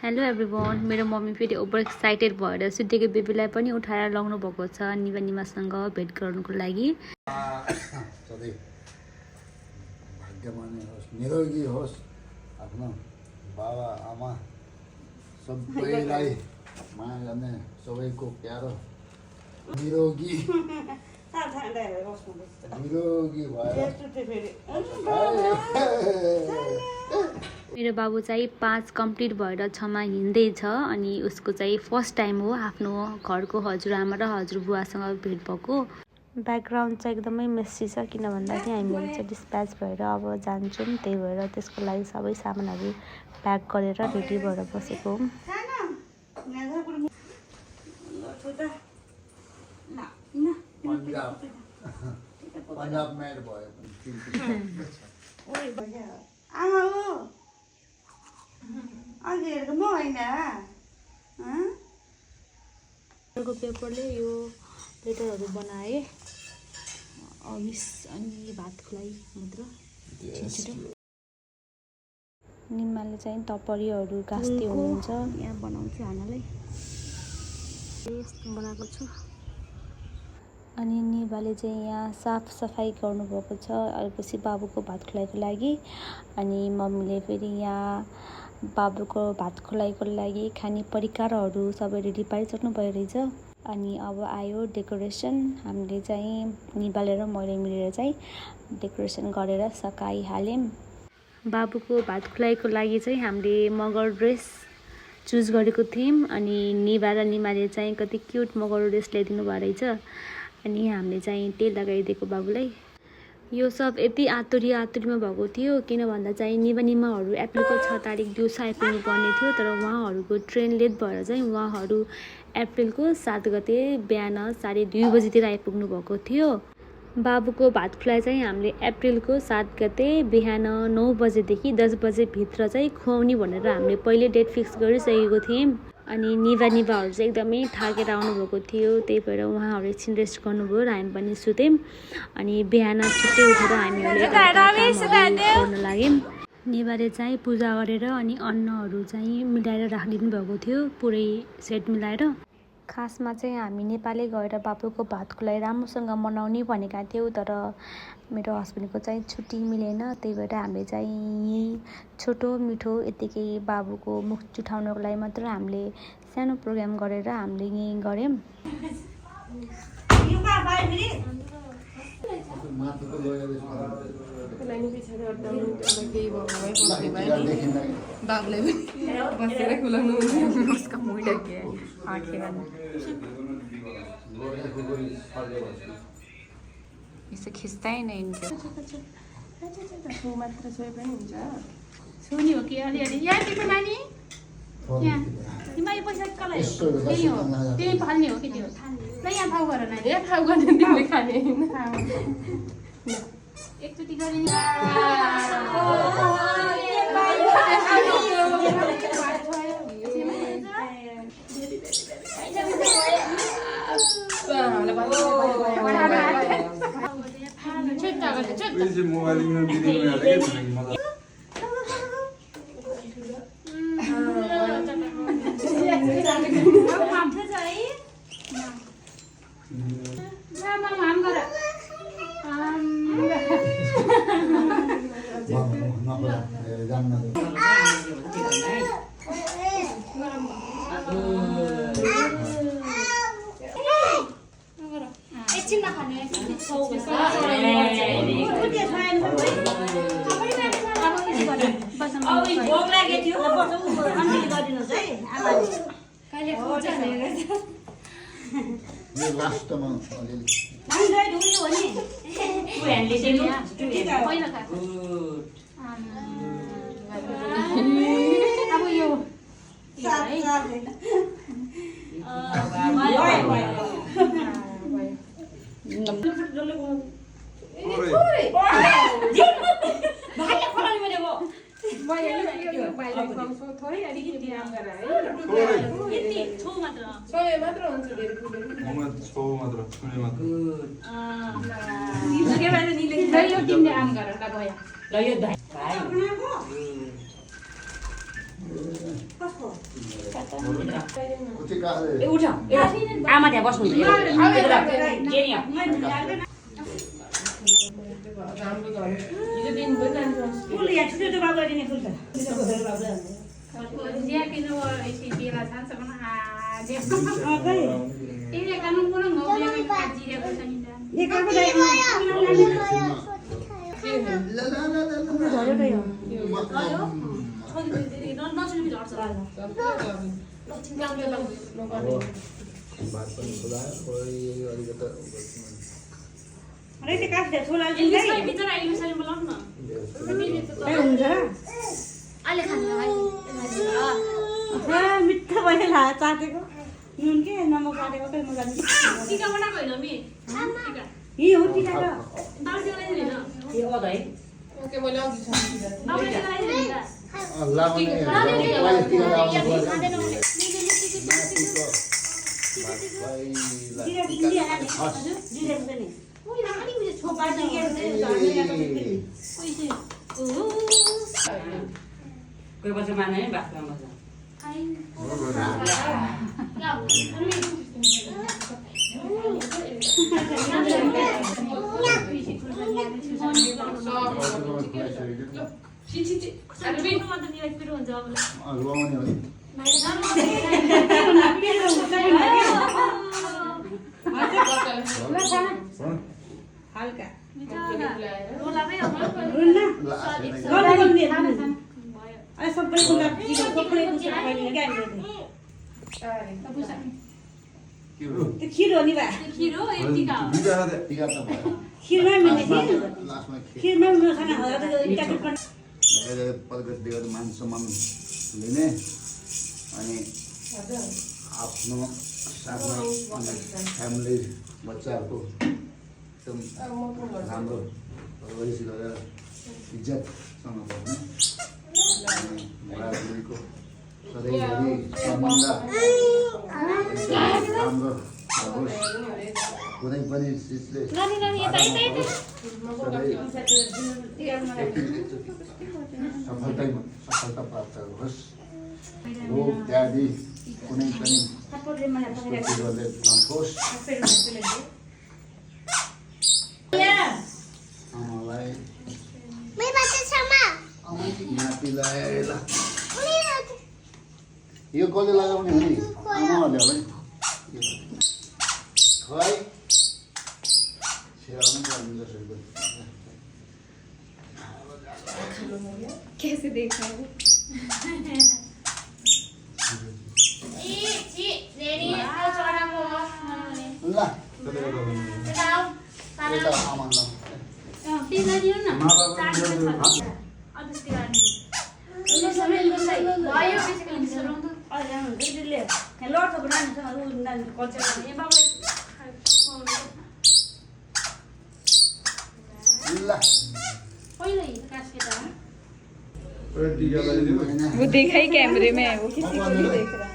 Hello everyone, मेरो mummy फेरि over excited भएर सुतेको बेबीलाई पनि उठाएर लाउनु भएको छ निमासँग भेट गर्नुको लागि। सधैँ भाग्यमानी होस्, निरोगी होस्, आफ्नो बाबा आमा सबैलाई माया गर्ने सबैको प्यारो निरोगी भएर मेरो बाबु चाहिँ 5 कम्प्लिट भएर 6मा हिँड्दैछ अनि उसको चाहिँ फर्स्ट टाइम हो आफ्नो घरको हजुरआमा र हजुरबुवासँग भेट भएको। ब्याकग्राउन्ड चाहिँ एकदमै मेसी छ किन भन्दाखेरि हामीहरू चाहिँ डिस्प्याच भएर अब जान्छौँ, त्यही भएर त्यसको लागि सबै सामानहरू प्याक गरेर रेडी भएर बसेको हौँ। पन्जाब मेड भयो अर्को पेपरले यो लेटरहरू बनाए मिस अनि भात खुवाई मात्र। निमाले चाहिँ टपरीहरू गाँस्दै हुनुहुन्छ, यहाँ बनाउँछु खानालाई बनाएको छु। अनि निभाले चाहिँ यहाँ साफ सफाई गर्नुभएको छ अलिपछि बाबुको भात खुवाईको लागि। अनि मम्मीले फेरि यहाँ बाबुको भात खुवाईको लागि खाने परिकारहरू सबै रेडी पारिसक्नु भयो रहेछ। अनि अब आयो डेकोरेसन। हामीले चाहिँ निभाले र मैले मिलेर चाहिँ डेकोरेसन गरेर सकाइहाल्यौँ। बाबुको भात खुवाईको लागि चाहिँ हामीले मगर ड्रेस चुज गरेको थियौँ अनि निभा र निमाले चाहिँ कति क्युट मगर ड्रेस ल्याइदिनु भएको रहेछ। अनि हामीले चाहिँ तेल लगाइदिएको बाबुलाई। यो सब यति आतुरीमा भएको थियो किन भन्दा चाहिँ निमाहरू अप्रिलको 6 तारिक दिउँसो आइपुग्नु पर्ने थियो, तर उहाँहरूको ट्रेन लेट भएर चाहिँ उहाँहरू अप्रिलको 7 गते बिहान 2:30 बजीतिर आइपुग्नु भएको थियो। बाबुको भात खुवाई चाहिँ हामीले अप्रिलको 7 गते बिहान 9 बजेदेखि 10 बजेभित्र चाहिँ खुवाउने भनेर हामीले पहिले डेट फिक्स गरिसकेको थियौँ। अनि निभाहरू चाहिँ एकदमै थाकेर आउनुभएको थियो, त्यही भएर उहाँहरू एकछिन रेस्ट गर्नुभयो र हामी पनि सुत्यौँ। अनि बिहान छिट्टै उठेर हामीहरूले गर्न लाग्यौँ। निभाले चाहिँ पूजा गरेर अनि अन्नहरू चाहिँ मिलाएर राखिदिनु भएको थियो, पुरै सेट मिलाएर। खासमा चाहिँ हामी नेपालै गएर बाबुको भात खुवाई राम्रोसँग मनाउने भनेका थियौँ, तर मेरो हस्बेन्डको चाहिँ छुट्टी मिलेन, त्यही भएर हामीले चाहिँ यहीँ छोटो मिठो यत्तिकै बाबुको मुख चुठाउनको लागि मात्र हामीले सानो प्रोग्राम गरेर हामीले यहीँ गऱ्यौँ। यसो खिच्दै नै हुन्छ मात्र सोए पनि हुन्छ सोनी हो कि अलिअलि यहाँ टिपो नानी यहाँ तिमीले पैसा कसलाई त्यही हो त्यही फाल्ने हो कि त्यो ल यहाँ फाउ गर नानी यहाँ फाउ गर्ने तिमीले खाने एकचोटि गरे नि कुचिकाले उठ आमा त्यहाँ बस्नुहुन्छ मिठो भयो चाटेको नुन के नमक काटेको चाहिँ मजा यही हो टिका कोही बच्चा माने बात हल्का सबैको खिर हो नि बा खिरमा मिल्ने खाना मान सम्मान लिने अनि आफ्नो साथमा फ्यामिली बच्चाहरूको एकदम राम्रो परवरिश गरेर इज्जतसँग बस्ने बुढाबुढीको सधैँभरि सम्बन्ध राम्रो होस् कुनै पनि चिजले सफलता प्राप्त होस् रोग व्याधि कुनै पनि प्रतिरोधले नहोस् आमालाई नातिलाई यो कसले लगाउने हो नि आमाहरूले होला नि खै सेवा पनि गर्नु कैसे देख रहे हो ल आमालाई वो देखा ही कैमरे में है, वो किसी को नहीं देख रहा।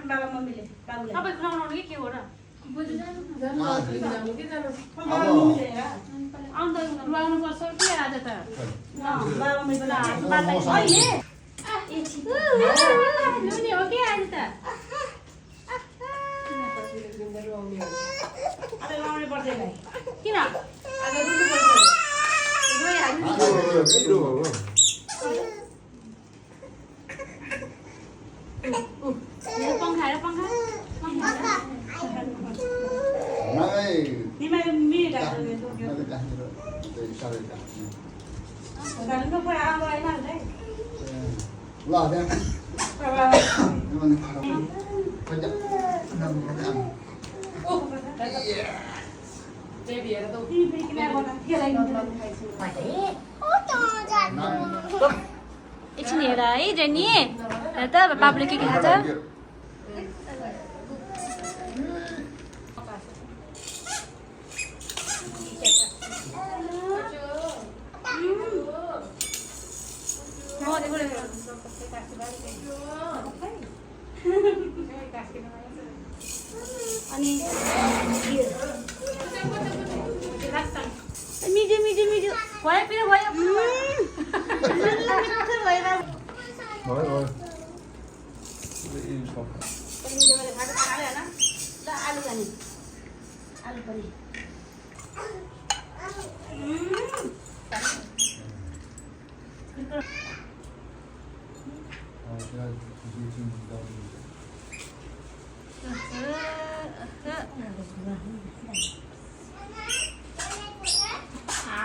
बाबा मम्मीले तपाईँ खुवाउनु कि के हो र खुवाउनु पर्छ कि आज त बाबा मम्मीले नुनी हो कि आज त अब लाउनै पर्दैन किन अब रुनु पर्छ पंखा निमाले Mira Galing ko pa ang ay lang dai. Lah dia. Baby era to. Hindi kinabona. एकछिन हेर है जेनी हेर त बाबुले के खान्छ अनि मिठो मिठो मिठो भयो पिरो भयो मिठो भइरहेको भयो आलु खाने आलु पनि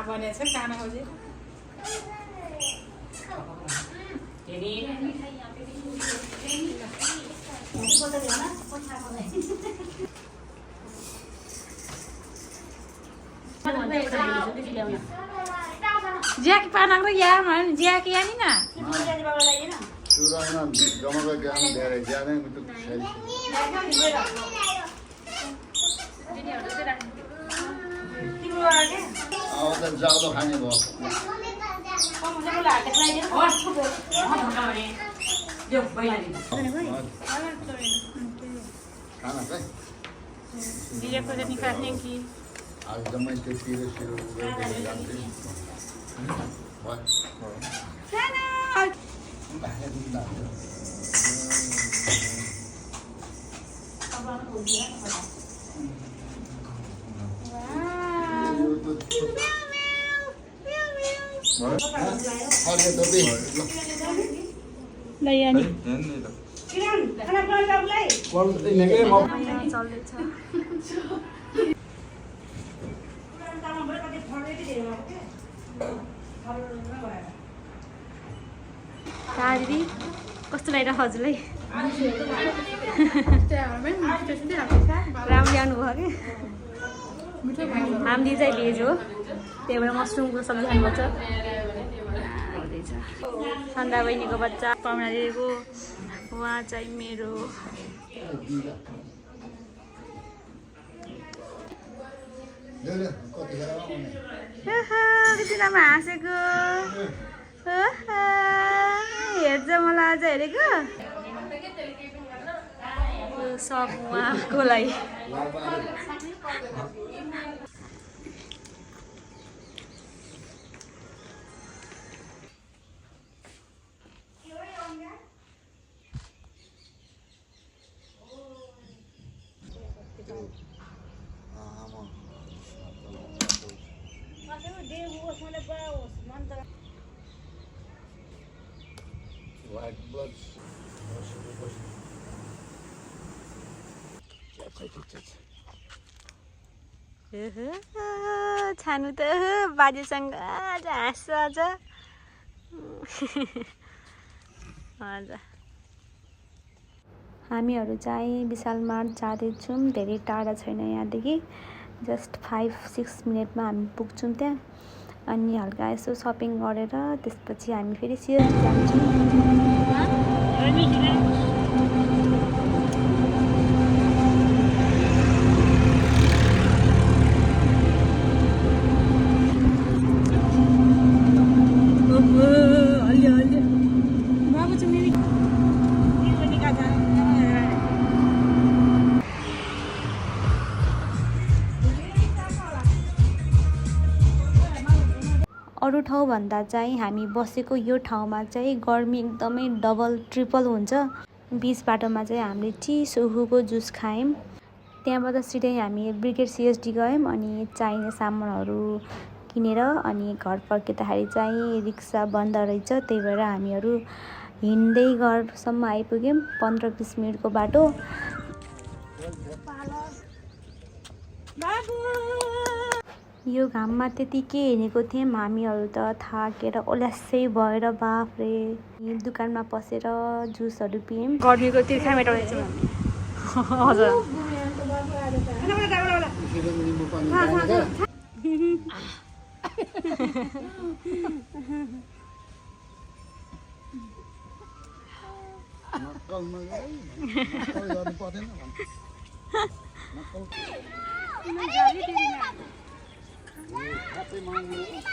भनेछ खाना खोजे ज्याकी पानाको यहाँ ज्याकी यहाँ नि न सुरुमा जमाको ज्ञान धेरै ज्यादै मिठो अब त जाडो खाने भयो खाना चाहिँ निकाल्ने कि आज जम्मै त्यो पिरो सिरो जान्थ्यो दिदी कस्तो लागिरहेको हजुरलाई राम्रो आउनुभयो कि हामीले चाहिँ भेज हो त्यही भएर मसरुमको सब्जी खानुपर्छ सन्दा बहिनीको बच्चा पाहुना दिदीको उहाँ चाहिँ मेरो कति राम्रो हाँसेको हेर्छ मलाई आज हेरेको सब उहाँको लागि White blood. छानु त बाजेसँग आज हाँस्छ आज हजुर हामीहरू चाहिँ विशाल मार्ट जाँदैछौँ धेरै टाढा छैन यहाँदेखि जस्ट 5-6 मिनटमा हामी पुग्छौँ त्यहाँ अनि हल्का यसो सपिङ गरेर त्यसपछि हामी फेरि सिएसटी जान्छौँ अरू ठाउँभन्दा चाहिँ हामी बसेको यो ठाउँमा चाहिँ गर्मी एकदमै डबल ट्रिपल हुन्छ बिच बाटोमा चाहिँ हामीले चिसोको जुस खायौँ त्यहाँबाट सिधै हामी ब्रिगेड सिएसडी गयौँ अनि चाहिने सामानहरू किनेर अनि घर फर्किँदाखेरि चाहिँ रिक्सा बन्द रहेछ त्यही भएर हामीहरू हिँड्दै घरसम्म आइपुग्यौँ 15-20 मिनटको बाटो यो घाममा त्यतिकै हिँडेको थियौँ हामीहरू त थाकेर ओल्यासै भएर बाफरे दुकानमा पसेर जुसहरू पियौँ गर्मीको तिर्खा मेटाउने छौँ हजुर Happy Monday.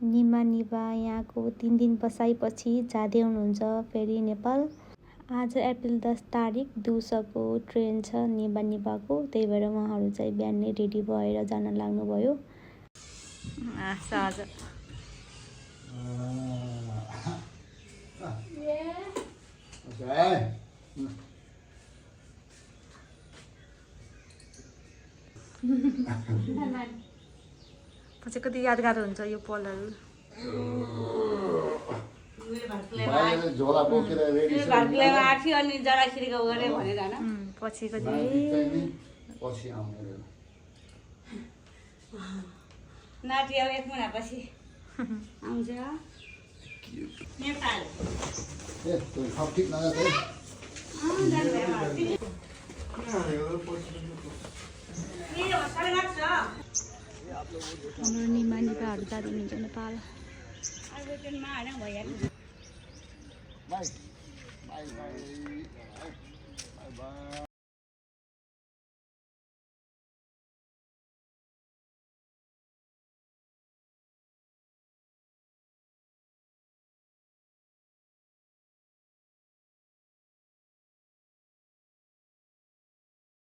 निमा निभा यहाँको 3 दिन बसाइपछि जाँदै हुनुहुन्छ फेरि नेपाल। आज अप्रिल 10 तारिक दिउँसोको ट्रेन छ निमा निभाको, त्यही भएर उहाँहरू चाहिँ बिहानै रेडी भएर जान लाग्नुभयो। सहज पछि कति यादगार हुन्छ यो पलहरू। झोला बोकेर रेडी छ आँखी अनि जराखिरीको गरे भनेर हैन पछि कति पछि आउने नाति अब 1 महिनापछि आउँछ नेपाल ए त्यो सब ठीक नगर्दै हाम्रो निमा निभाहरू जाँदै हुनुहुन्छ Nepal. By by by by by